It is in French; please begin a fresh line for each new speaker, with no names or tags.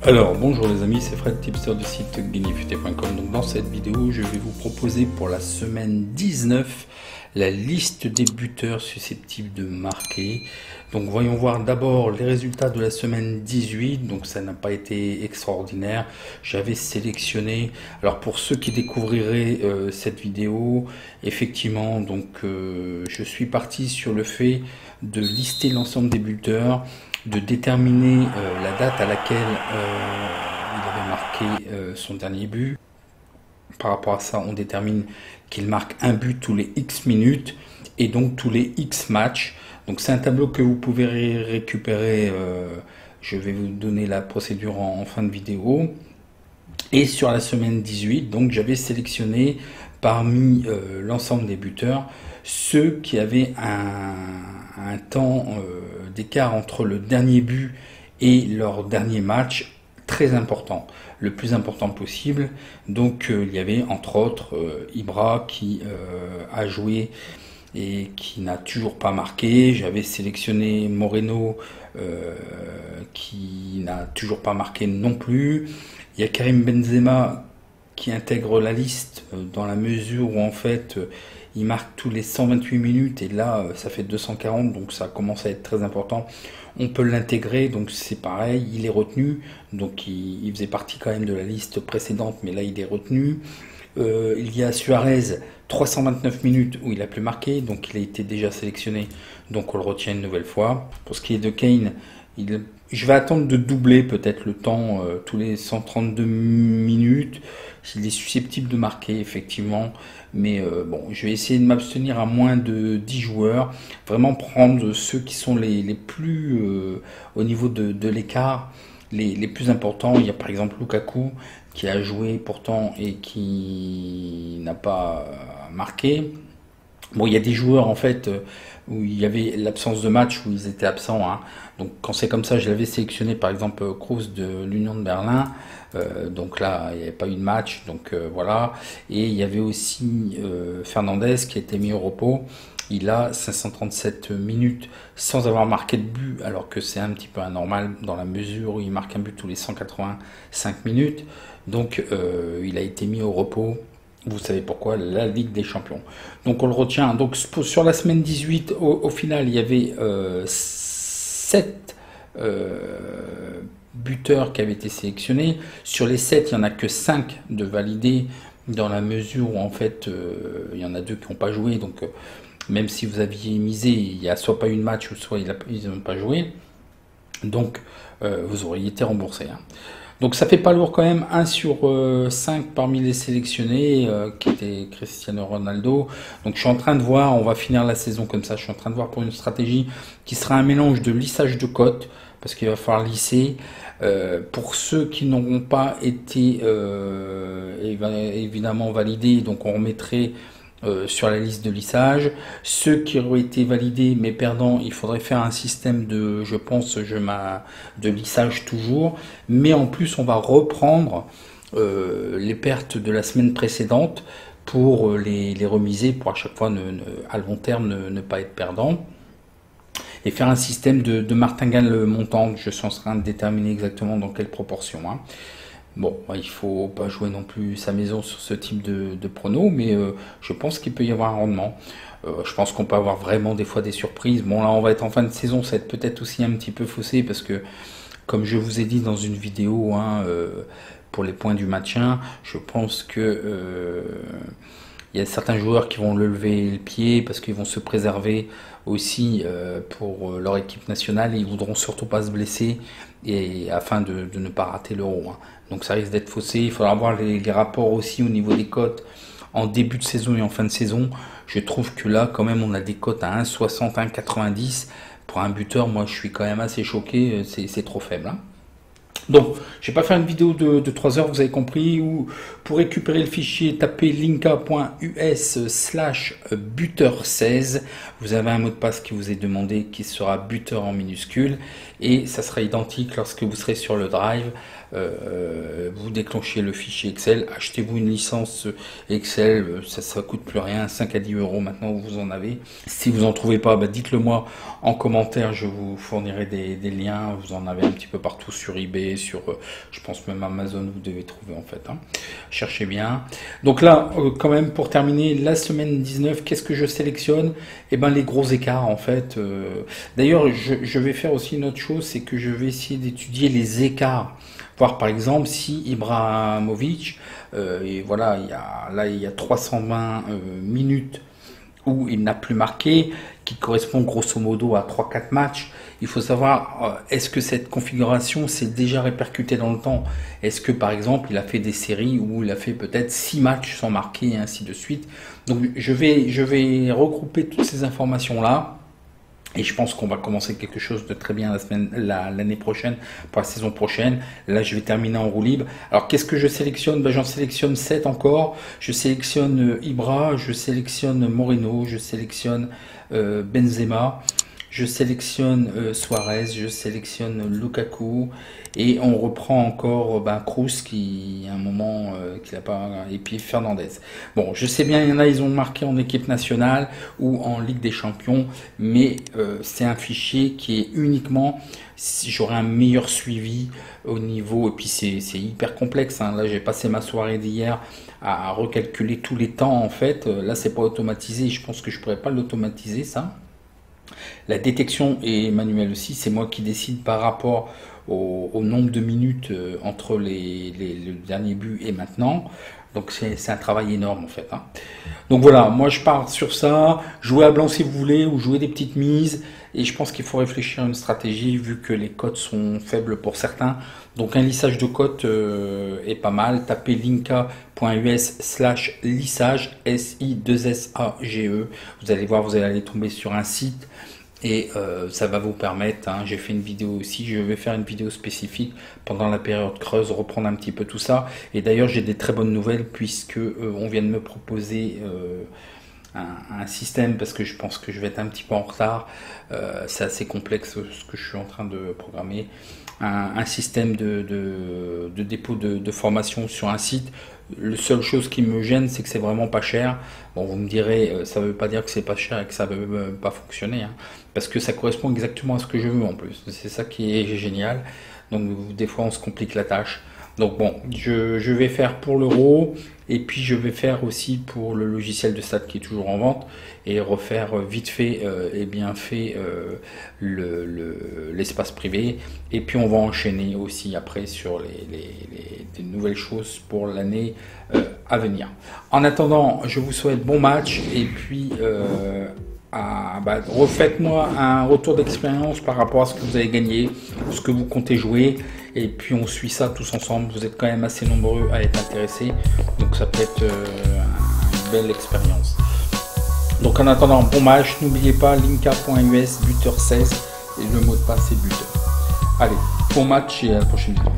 Alors bonjour les amis, c'est Fred, tipster du site gainifuté.com. Donc dans cette vidéo, je vais vous proposer pour la semaine 19 la liste des buteurs susceptibles de marquer. Donc voyons voir d'abord les résultats de la semaine 18. Donc ça n'a pas été extraordinaire. J'avais sélectionné, alors pour ceux qui découvriraient cette vidéo, effectivement, donc je suis parti sur le fait de lister l'ensemble des buteurs, de déterminer la date à laquelle il avait marqué son dernier but. Par rapport à ça, on détermine qu'il marque un but tous les X minutes et donc tous les X matchs. Donc c'est un tableau que vous pouvez récupérer. Je vais vous donner la procédure en fin de vidéo. Et sur la semaine 18, donc j'avais sélectionné parmi l'ensemble des buteurs ceux qui avaient un temps d'écart entre le dernier but et leur dernier match très important, le plus important possible. Donc il y avait entre autres Ibra qui a joué et qui n'a toujours pas marqué. J'avais sélectionné Moreno qui n'a toujours pas marqué non plus. Il y a Karim Benzema qui intègre la liste dans la mesure où en fait il marque tous les 128 minutes et là ça fait 240, donc ça commence à être très important. On peut l'intégrer, donc c'est pareil, il est retenu, donc il faisait partie quand même de la liste précédente, mais là il est retenu. Il y a Suarez, 329 minutes où il a plus marqué, donc il a été déjà sélectionné, donc on le retient une nouvelle fois. Pour ce qui est de Kane, je vais attendre de doubler peut-être le temps tous les 132 minutes, s'il est susceptible de marquer effectivement, mais bon, je vais essayer de m'abstenir à moins de 10 joueurs, vraiment prendre ceux qui sont les plus au niveau de l'écart, les plus importants. Il y a par exemple Lukaku qui a joué pourtant et qui n'a pas marqué. Bon, il y a des joueurs en fait où il y avait l'absence de match, où ils étaient absents, hein. Donc quand c'est comme ça, je l'avais sélectionné par exemple Kroos de l'Union de Berlin. Donc là, il n'y avait pas eu de match, donc voilà. Et il y avait aussi Fernandez qui a été mis au repos. Il a 537 minutes sans avoir marqué de but, alors que c'est un petit peu anormal dans la mesure où il marque un but tous les 185 minutes. Donc il a été mis au repos. Vous savez pourquoi, la Ligue des Champions. Donc on le retient. Donc sur la semaine 18, au final, il y avait 7 buteurs qui avaient été sélectionnés. Sur les 7, il n'y en a que 5 de validés, dans la mesure où en fait, il y en a 2 qui n'ont pas joué. Donc même si vous aviez misé, il n'y a soit pas eu de match, ou soit ils n'ont pas joué. Donc vous auriez été remboursé, hein. Donc ça fait pas lourd quand même, 1 sur 5 parmi les sélectionnés, qui était Cristiano Ronaldo. Donc je suis en train de voir, on va finir la saison comme ça, je suis en train de voir pour une stratégie qui sera un mélange de lissage de cotes, parce qu'il va falloir lisser. Pour ceux qui n'auront pas été évidemment validés, donc on remettrait sur la liste de lissage. Ceux qui auraient été validés mais perdants, il faudrait faire un système de, je pense, de lissage toujours. Mais en plus, on va reprendre les pertes de la semaine précédente pour les remiser, pour à chaque fois, à long terme, ne pas être perdant. Et faire un système de martingale montante. Je suis en train de déterminer exactement dans quelle proportion, hein. Bon, il faut pas jouer non plus sa maison sur ce type de prono, mais je pense qu'il peut y avoir un rendement. Je pense qu'on peut avoir vraiment des fois des surprises. Bon, là, on va être en fin de saison, ça va être peut-être aussi un petit peu faussé, parce que, comme je vous ai dit dans une vidéo, hein, pour les points du maintien, je pense que il y a certains joueurs qui vont lever le pied parce qu'ils vont se préserver aussi pour leur équipe nationale, et ils voudront surtout pas se blesser, et afin de ne pas rater l'Euro, hein. Donc ça risque d'être faussé. Il faudra voir les rapports aussi au niveau des cotes en début de saison et en fin de saison. Je trouve que là quand même on a des cotes à 1,60, 1,90 pour un buteur. Moi je suis quand même assez choqué, c'est trop faible, hein. Donc, je ne vais pas faire une vidéo de 3 heures, vous avez compris. Ou pour récupérer le fichier, tapez linka.us/buteur16. Vous avez un mot de passe qui vous est demandé, qui sera buteur en minuscule, et ça sera identique lorsque vous serez sur le drive. Vous déclenchez le fichier Excel, achetez-vous une licence Excel, ça coûte plus rien, 5 à 10 euros maintenant, vous en avez. Si vous en trouvez pas, dites-le moi en commentaire, je vous fournirai des liens. Vous en avez un petit peu partout sur eBay, sur, je pense même Amazon, vous devez trouver en fait. Hein. Cherchez bien. Donc là, quand même, pour terminer, la semaine 19, qu'est-ce que je sélectionne? Eh ben les gros écarts en fait. D'ailleurs, je vais faire aussi une autre chose, c'est que je vais essayer d'étudier les écarts. Voir par exemple si Ibrahimovic, et voilà, il y a 320 minutes où il n'a plus marqué, qui correspond grosso modo à 3-4 matchs. Il faut savoir, est-ce que cette configuration s'est déjà répercutée dans le temps? Est-ce que par exemple il a fait des séries où il a fait peut-être 6 matchs sans marquer et ainsi de suite? Donc je vais regrouper toutes ces informations-là. Et je pense qu'on va commencer quelque chose de très bien l'année prochaine, pour la saison prochaine. Là, je vais terminer en roue libre. Alors, qu'est-ce que je sélectionne? Ben, j'en sélectionne 7 encore. Je sélectionne Ibra, je sélectionne Moreno, je sélectionne Benzema, je sélectionne Suarez, je sélectionne Lukaku. Et on reprend encore Kroos qui, à un moment, qu'il a pas... Et puis Fernandez. Bon, je sais bien, il y en a, ils ont marqué en équipe nationale ou en Ligue des Champions, mais c'est un fichier qui est uniquement... Si j'aurais un meilleur suivi au niveau... Et puis c'est hyper complexe. Hein. Là, j'ai passé ma soirée d'hier à recalculer tous les temps, en fait. Là, c'est pas automatisé. Je pense que je pourrais pas l'automatiser, ça. La détection est manuelle aussi. C'est moi qui décide par rapport au nombre de minutes entre le dernier but et maintenant. Donc c'est un travail énorme en fait. Hein. Donc voilà, moi je pars sur ça. Jouer à blanc si vous voulez ou jouer des petites mises. Et je pense qu'il faut réfléchir à une stratégie vu que les cotes sont faibles pour certains. Donc un lissage de cotes est pas mal. Tapez linka.us/lissage, S-I-2-S-A-G-E. Vous allez voir, vous allez aller tomber sur un site. Et ça va vous permettre, hein, j'ai fait une vidéo aussi, je vais faire une vidéo spécifique pendant la période creuse, reprendre un petit peu tout ça. Et d'ailleurs j'ai des très bonnes nouvelles puisque on vient de me proposer un système, parce que je pense que je vais être un petit peu en retard, c'est assez complexe ce que je suis en train de programmer, un système de dépôt de formation sur un site. La seule chose qui me gêne, c'est que c'est vraiment pas cher. Bon, vous me direz, ça veut pas dire que c'est pas cher et que ça veut pas fonctionner, hein, parce que ça correspond exactement à ce que je veux en plus. C'est ça qui est génial. Donc des fois, on se complique la tâche. Donc bon, je vais faire pour l'euro et puis je vais faire aussi pour le logiciel de stats qui est toujours en vente et refaire vite fait et bien fait l'espace privé. Et puis on va enchaîner aussi après sur des nouvelles choses pour l'année à venir. En attendant, je vous souhaite bon match et puis refaites-moi un retour d'expérience par rapport à ce que vous avez gagné, ce que vous comptez jouer, et puis on suit ça tous ensemble. Vous êtes quand même assez nombreux à être intéressés, donc ça peut être une belle expérience. Donc en attendant, bon match, n'oubliez pas linka.us buteur 16 et le mot de passe est buteur. Allez, bon match et à la prochaine vidéo.